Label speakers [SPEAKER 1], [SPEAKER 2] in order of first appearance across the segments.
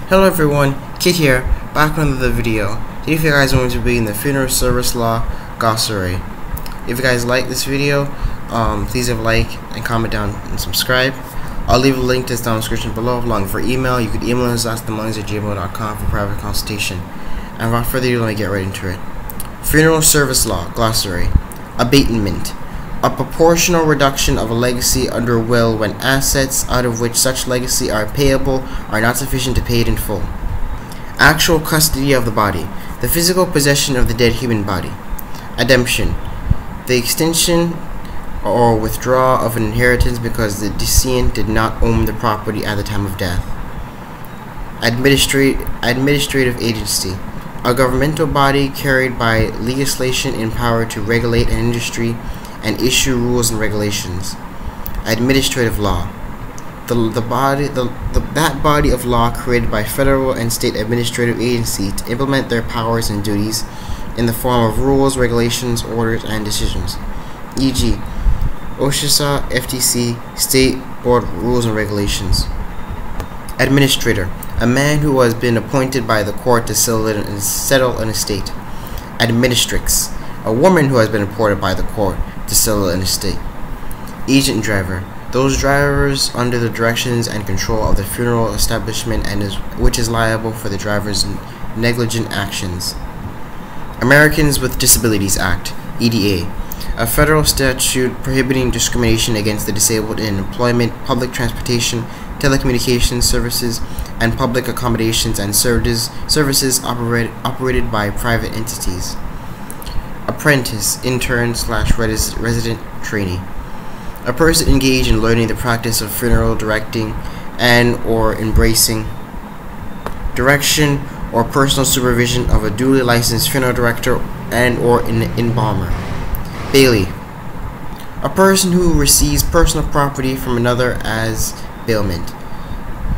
[SPEAKER 1] Hello everyone, Kit here, back with another video. Today if you guys are going to be in the funeral service law glossary. If you guys like this video, please leave a like and comment down and subscribe. I'll leave a link to this down in the description below. Along for email, you could email us at themungs@gmail.com for private consultation. And without further ado, let me get right into it. Funeral service law glossary. Abatement. A proportional reduction of a legacy under a will when assets out of which such legacy are payable are not sufficient to pay it in full. Actual custody of the body. The physical possession of the dead human body. Ademption. The extinction or withdrawal of an inheritance because the decedent did not own the property at the time of death. Administrative agency. A governmental body carried by legislation in power to regulate an industry and issue rules and regulations. Administrative law. That body of law created by federal and state administrative agencies to implement their powers and duties in the form of rules, regulations, orders, and decisions. E.g., OSHA, FTC, State Board Rules and Regulations. Administrator. A man who has been appointed by the court to settle an estate. Administratrix. A woman who has been appointed by the court to settle an estate. Agent driver. Those drivers under the directions and control of the funeral establishment which is liable for the driver's negligent actions. Americans with Disabilities Act, EDA. A federal statute prohibiting discrimination against the disabled in employment, public transportation, telecommunications services, and public accommodations and services operated by private entities. Apprentice, intern / resident trainee. A person engaged in learning the practice of funeral directing and or embracing direction or personal supervision of a duly licensed funeral director and or embalmer. Bailee. A person who receives personal property from another as bailment.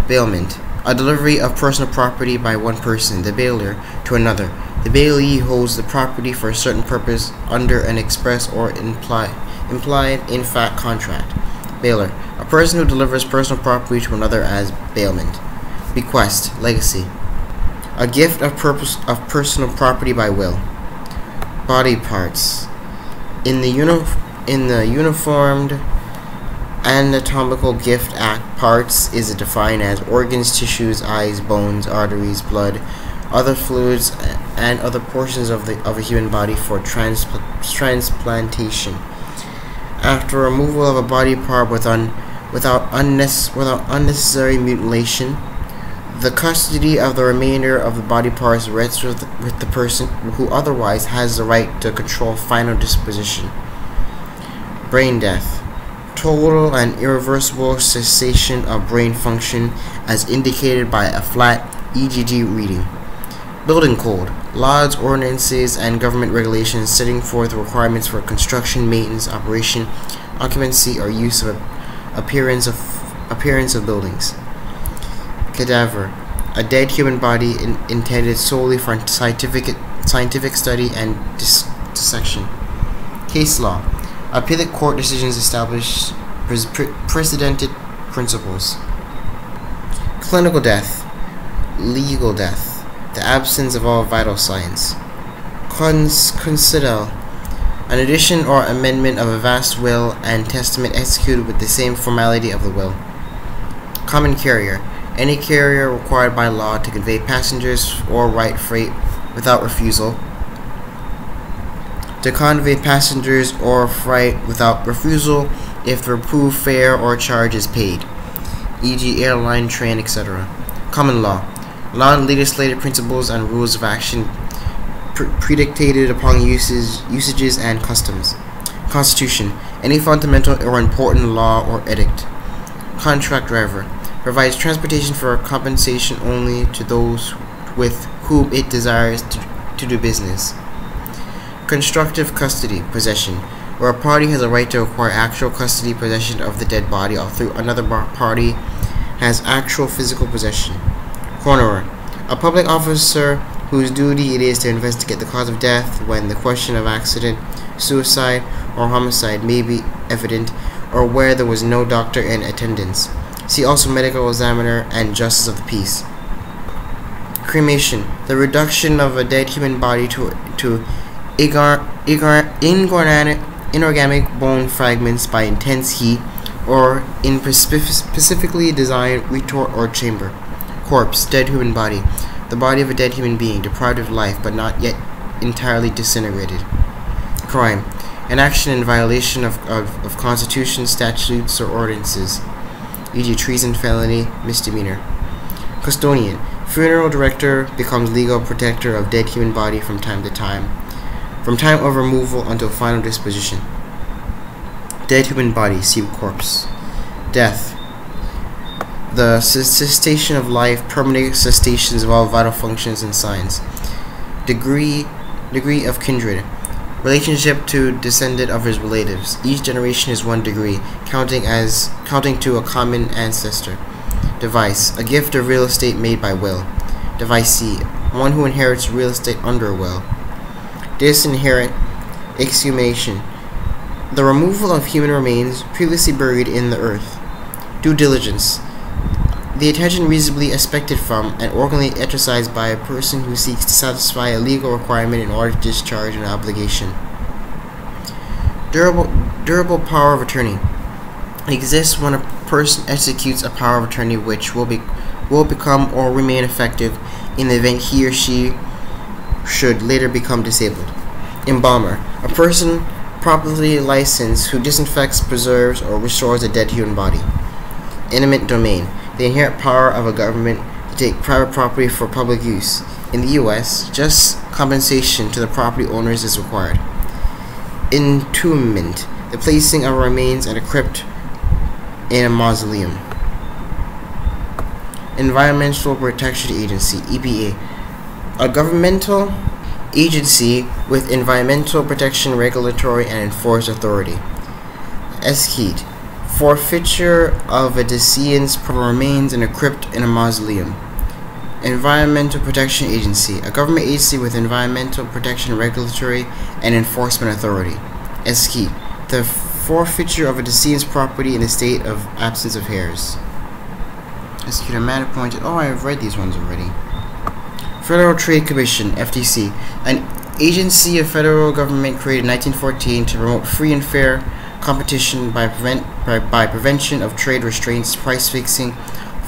[SPEAKER 1] Bailment. A delivery of personal property by one person, the bailer, to another. The bailee holds the property for a certain purpose under an express or implied in fact contract. Bailer. A person who delivers personal property to another as bailment. Bequest. Legacy. A gift of personal property by will. Body parts. In the Uniformed Anatomical Gift Act, parts is defined as organs, tissues, eyes, bones, arteries, blood, other fluids, and other portions of a human body for transplantation. After removal of a body part without unnecessary mutilation, the custody of the remainder of the body parts rests with the person who otherwise has the right to control final disposition. Brain death. Total and irreversible cessation of brain function as indicated by a flat EEG reading. Building code. Laws, ordinances, and government regulations setting forth requirements for construction, maintenance, operation, occupancy, or use of appearance of buildings. Cadaver. A dead human body intended solely for scientific study and dissection. Case law. Appellate court decisions establish precedented principles. Clinical death. Legal death. The absence of all vital signs. Consider an addition or amendment of a vast will and testament executed with the same formality of the will. Common carrier. Any carrier required by law to convey passengers or right freight without refusal. To convey passengers or freight without refusal if the approved fare or charge is paid, e.g. airline, train, etc. Common law. Non-legislated principles and rules of action predictated upon usages and customs. Constitution. Any fundamental or important law or edict. Contract driver. Provides transportation for compensation only to those with whom it desires to do business. Constructive custody, possession, where a party has a right to acquire actual custody, possession of the dead body, or through another party has actual physical possession. Coroner, a public officer whose duty it is to investigate the cause of death when the question of accident, suicide, or homicide may be evident, or where there was no doctor in attendance. See also medical examiner and justice of the peace. Cremation, the reduction of a dead human body to inorganic bone fragments by intense heat or in specifically designed retort or chamber. Corpse, dead human body, the body of a dead human being deprived of life but not yet entirely disintegrated. Crime, an action in violation of constitution, statutes, or ordinances, e.g. treason, felony, misdemeanor. Custodian, funeral director becomes legal protector of dead human body from time of removal until final disposition. Dead human body, see corpse. Death, the cessation of life, permanent cessations of all vital functions and signs. Degree of kindred, relationship to descendant of his relatives. Each generation is 1 degree, counting to a common ancestor. Device, a gift of real estate made by will. Devicee, one who inherits real estate under a will. Disinherit, exhumation, the removal of human remains previously buried in the earth. Due diligence, the attention reasonably expected from and organally exercised by a person who seeks to satisfy a legal requirement in order to discharge an obligation. Durable power of attorney exists when a person executes a power of attorney which will become or remain effective in the event he or she should later become disabled. Embalmer, a person properly licensed who disinfects, preserves, or restores a dead human body. Eminent domain, the inherent power of a government to take private property for public use. In the U.S., just compensation to the property owners is required. Entombment, the placing of remains at a crypt in a mausoleum. Environmental Protection Agency, EPA, a governmental agency with environmental protection, regulatory, and enforced authority. Escheat, forfeiture of a deceased's remains in a crypt in a mausoleum. Environmental Protection Agency, a government agency with environmental protection, regulatory, and enforcement authority. Escheat, the forfeiture of a deceased's property in the state of absence of heirs. Execute a matter appointed. Oh, I've read these ones already. Federal Trade Commission, FTC, an agency of federal government created in 1914 to promote free and fair competition by prevention of trade restraints, price fixing,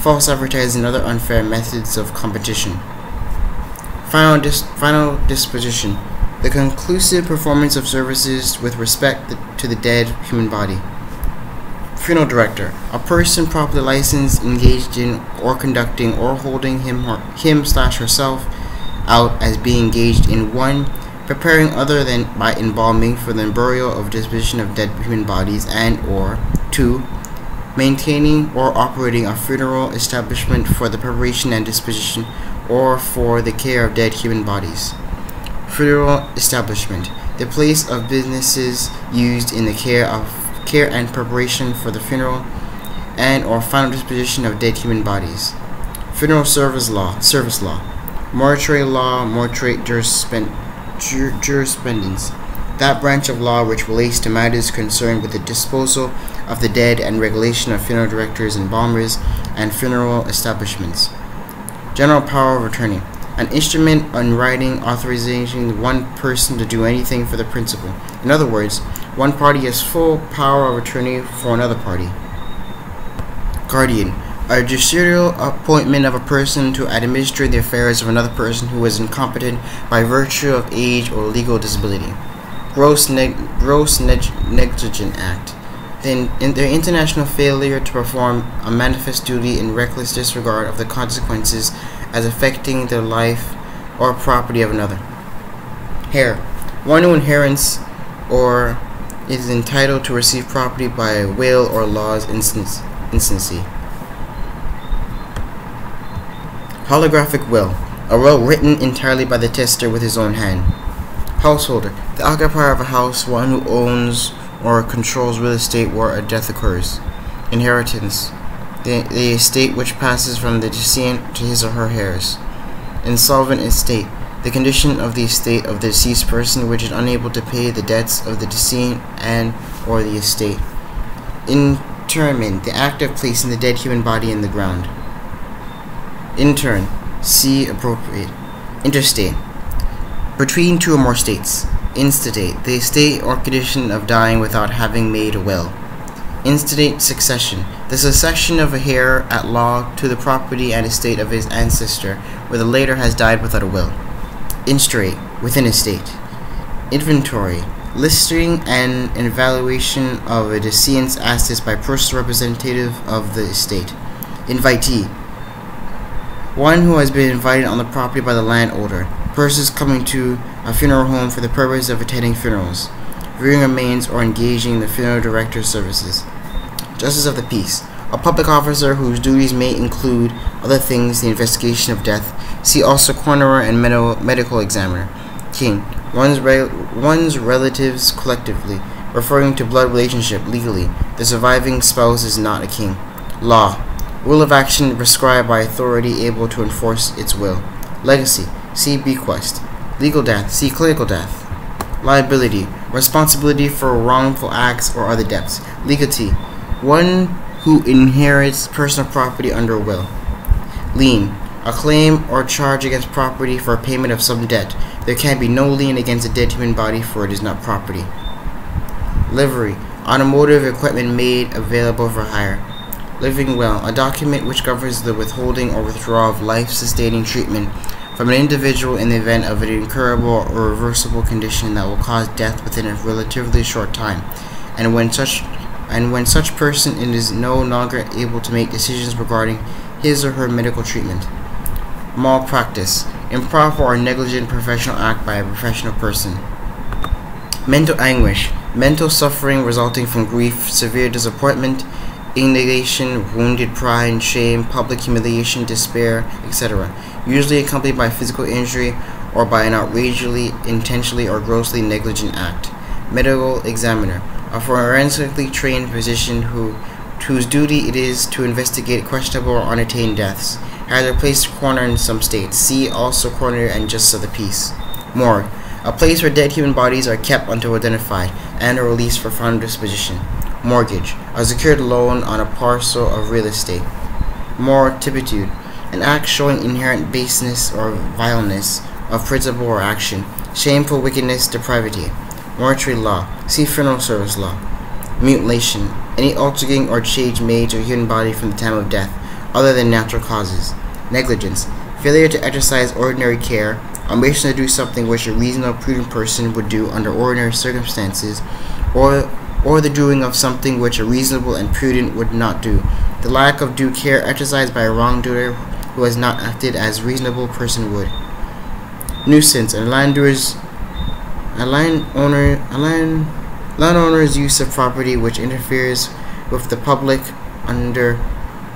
[SPEAKER 1] false advertising, and other unfair methods of competition. Final disposition, the conclusive performance of services with respect to the dead human body. Funeral director, a person properly licensed, engaged in, or conducting, or holding him/herself out as being engaged in 1. Preparing other than by embalming for the burial of disposition of dead human bodies, and or 2. Maintaining or operating a funeral establishment for the preparation and disposition or for the care of dead human bodies. Funeral establishment, the place of businesses used in the care and preparation for the funeral and or final disposition of dead human bodies. Funeral service law, mortuary law, mortuary jurisprudence, that branch of law which relates to matters concerned with the disposal of the dead and regulation of funeral directors, embalmers, and funeral establishments. General power of attorney, an instrument on writing authorizing one person to do anything for the principal. In other words, one party has full power of attorney for another party. Guardian, a judicial appointment of a person to administer the affairs of another person who is incompetent by virtue of age or legal disability. Gross negligent act, in their international failure to perform a manifest duty in reckless disregard of the consequences as affecting the life or property of another. Heir, one who inherits or is entitled to receive property by will or law's instancy. Holographic will, a will written entirely by the testator with his own hand. Householder, the occupier of a house, one who owns or controls real estate where a death occurs. Inheritance, the estate which passes from the decedent to his or her heirs. Insolvent estate, the condition of the estate of the deceased person which is unable to pay the debts of the decedent and or the estate. Interment, the act of placing the dead human body in the ground. Intern, See appropriate. Interstate. Between two or more states. Instate. The state or condition of dying without having made a will. Instate succession. The succession of a heir at law to the property and estate of his ancestor, where the later has died without a will. Instrate. Within a state. Inventory. Listing and evaluation of a decedent's assets by personal representative of the estate. Invitee. One who has been invited on the property by the landowner. Persons coming to a funeral home for the purpose of attending funerals, viewing remains, or engaging in the funeral director's services. Justice of the peace. A public officer whose duties may include other things the investigation of death. See also coroner and medical examiner. King. One's relatives collectively, referring to blood relationship legally. The surviving spouse is not a king. Law. Will of action prescribed by authority able to enforce its will. Legacy. See bequest. Legal death. See clinical death. Liability. Responsibility for wrongful acts or other debts. Legatee. One who inherits personal property under a will. Lien. A claim or charge against property for payment of some debt. There can be no lien against a dead human body, for it is not property. Livery. Automotive equipment made available for hire. Living will. A document which governs the withholding or withdrawal of life-sustaining treatment from an individual in the event of an incurable or reversible condition that will cause death within a relatively short time, and when such person is no longer able to make decisions regarding his or her medical treatment. Malpractice. Improper or negligent professional act by a professional person. Mental anguish. Mental suffering resulting from grief, severe disappointment, indignation, wounded pride, shame, public humiliation, despair, etc., usually accompanied by physical injury or by an outrageously, intentionally, or grossly negligent act. Medical examiner. A forensically trained physician whose duty it is to investigate questionable or unattained deaths. Has replaced coroner in some states. See also coroner and justice of the peace. Morgue. A place where dead human bodies are kept until identified and are released for final disposition. Mortgage. A secured loan on a parcel of real estate. Moral turpitude. An act showing inherent baseness or vileness of principle or action. Shameful wickedness, depravity. Mortuary law. See funeral service law. Mutilation. Any altering or change made to a human body from the time of death, other than natural causes. Negligence. Failure to exercise ordinary care, omission to do something which a reasonable, prudent person would do under ordinary circumstances, or the doing of something which a reasonable and prudent would not do. The lack of due care exercised by a wrongdoer who has not acted as a reasonable person would. Nuisance. A landowner's use of property which interferes with the public under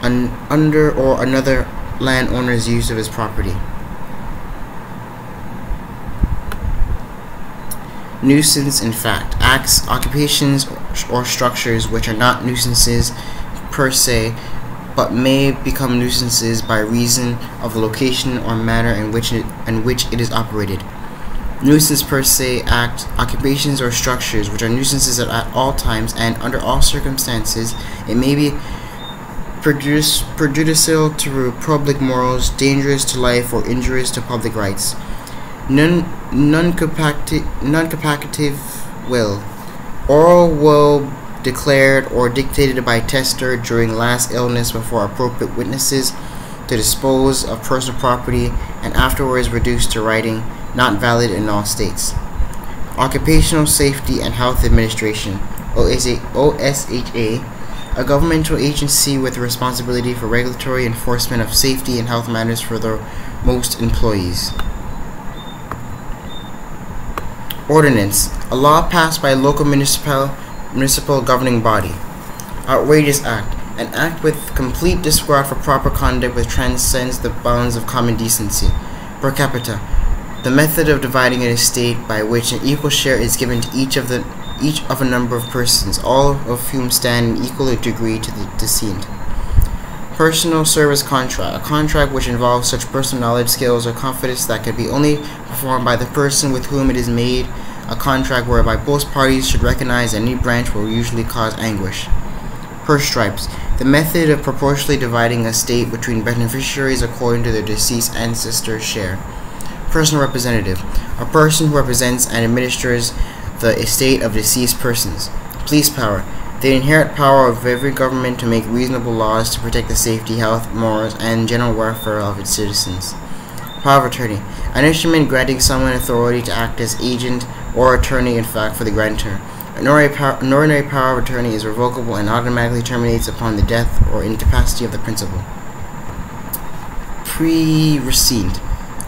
[SPEAKER 1] or another landowner's use of his property. Nuisance in fact. Acts, occupations, or structures which are not nuisances per se, but may become nuisances by reason of the location or manner in which it is operated. Nuisance per se act, occupations or structures which are nuisances at all times and under all circumstances. It may be prejudicial to public morals, dangerous to life, or injurious to public rights. Non-communicative will. Oral will declared or dictated by tester during last illness before appropriate witnesses to dispose of personal property and afterwards reduced to writing, not valid in all states. Occupational Safety and Health Administration, OSHA, a governmental agency with responsibility for regulatory enforcement of safety and health matters for the most employees. Ordinance, a law passed by a local municipal governing body. Outrageous act, an act with complete disregard for proper conduct which transcends the bounds of common decency. Per capita, the method of dividing an estate by which an equal share is given to each of a number of persons, all of whom stand in equal degree to the decedent. Personal service contract, a contract which involves such personal knowledge, skills, or confidence that can be only performed by the person with whom it is made, a contract whereby both parties should recognize any branch will usually cause anguish. Per stripes, The method of proportionally dividing a estate between beneficiaries according to their deceased ancestors' share. Personal representative. A person who represents and administers the estate of deceased persons. Police power. The inherent power of every government to make reasonable laws to protect the safety, health, morals, and general welfare of its citizens. Power of attorney. An instrument granting someone authority to act as agent or attorney in fact for the grantor. An ordinary power of attorney is revocable and automatically terminates upon the death or incapacity of the principal. Pre-receipt.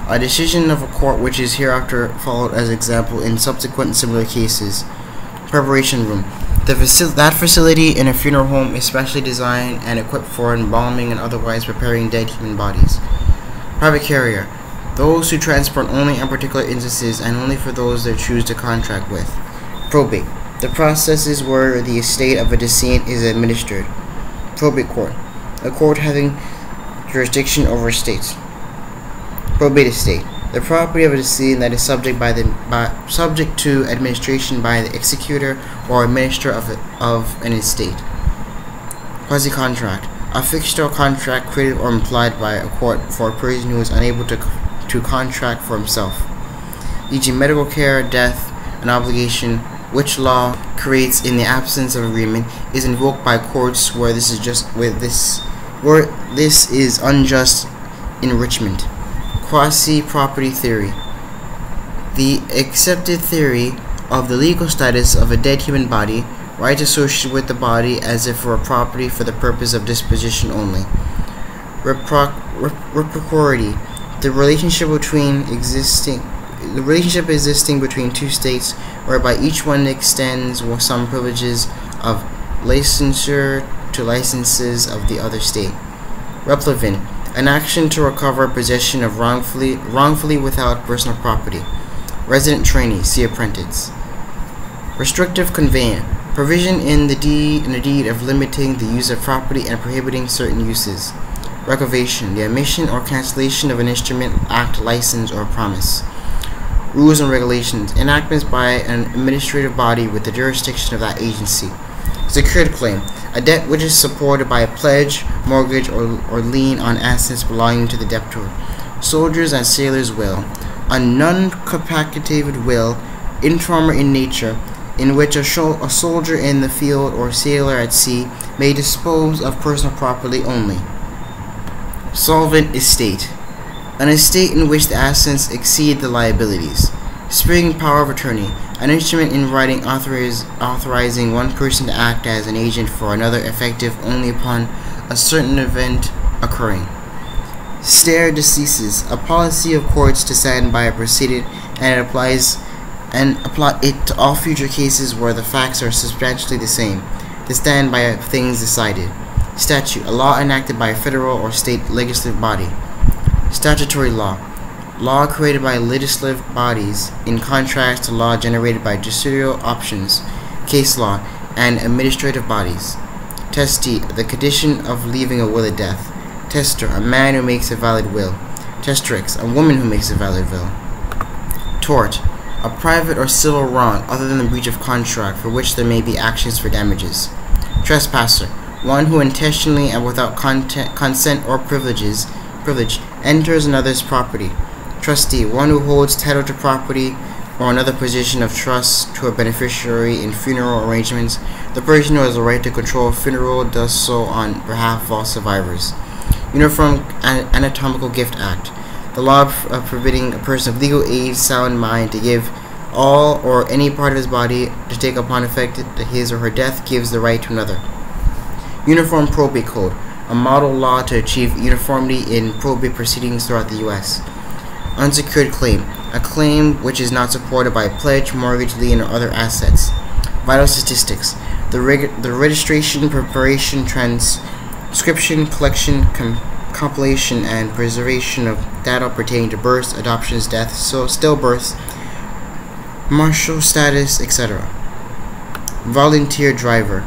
[SPEAKER 1] A decision of a court which is hereafter followed as example in subsequent similar cases. Preparation room. That facility in a funeral home is specially designed and equipped for embalming and otherwise preparing dead human bodies. Private carrier. Those who transport only in particular instances and only for those they choose to contract with. Probate. The processes where the estate of a decedent is administered. Probate court. A court having jurisdiction over estates. Probate estate. The property of a decedent that is subject to administration by the executor or administrator of an estate. Quasi-contract. A fixed contract created or implied by a court for a person who is unable to contract for himself, e.g. medical care, death, an obligation which law creates in the absence of agreement is invoked by courts where this is unjust enrichment. Quasi-property theory. The accepted theory of the legal status of a dead human body, rights associated with the body as if for a property for the purpose of disposition only. Reciprocity. The relationship existing between two states, whereby each one extends some privileges of licensure to licenses of the other state. Replevin. An action to recover possession of wrongfully without personal property. Resident trainee. See apprentice. Restrictive conveyance. Provision in the deed of limiting the use of property and prohibiting certain uses. Revocation. The omission or cancellation of an instrument, act, license, or promise. Rules and regulations. Enactments by an administrative body with the jurisdiction of that agency. Secured claim. A debt which is supported by a pledge, mortgage, or lien on assets belonging to the debtor. Soldiers' and sailors' will. A non-compactated will, informal in nature, in which a soldier in the field or sailor at sea may dispose of personal property only. Solvent estate. An estate in which the assets exceed the liabilities. Spring power of attorney. An instrument in writing authorizing one person to act as an agent for another, effective only upon a certain event occurring. Stare decisis. A policy of courts to stand by a proceeding and apply it to all future cases where the facts are substantially the same, to stand by things decided. Statute. A law enacted by a federal or state legislative body. Statutory law. Law created by legislative bodies, in contrast to law generated by judicial options, case law, and administrative bodies. Testee. The condition of leaving a will at death. Tester. A man who makes a valid will. Testrix. A woman who makes a valid will. Tort. A private or civil wrong other than the breach of contract for which there may be actions for damages. Trespasser. One who intentionally and without consent or privilege enters another's property. Trustee. One who holds title to property or another position of trust to a beneficiary in funeral arrangements. The person who has the right to control a funeral does so on behalf of all survivors. Uniform Anatomical Gift Act. The law forbidding a person of legal age, sound mind to give all or any part of his body to take upon effect his or her death gives the right to another. Uniform Probate Code. A model law to achieve uniformity in probate proceedings throughout the U.S. Unsecured claim. A claim which is not supported by a pledge, mortgage, lien, or other assets. Vital statistics. The registration, preparation, transcription, collection, compilation, and preservation of data pertaining to births, adoptions, deaths, stillbirths, marital status, etc. Volunteer driver.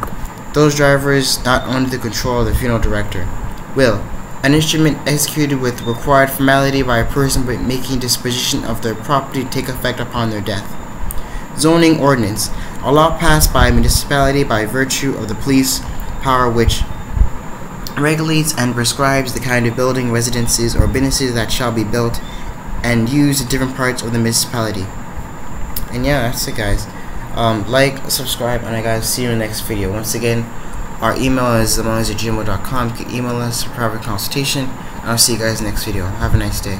[SPEAKER 1] Those drivers not under the control of the funeral director. Will. An instrument executed with required formality by a person making disposition of their property take effect upon their death. Zoning ordinance. A law passed by a municipality by virtue of the police power which regulates and prescribes the kind of building, residences, or businesses that shall be built and used in different parts of the municipality. And yeah, that's it, guys. Like, subscribe, and I guys see you in the next video. Once again, our email is amongst@gmail.com. You can email us for private consultation. I'll see you guys next video. Have a nice day.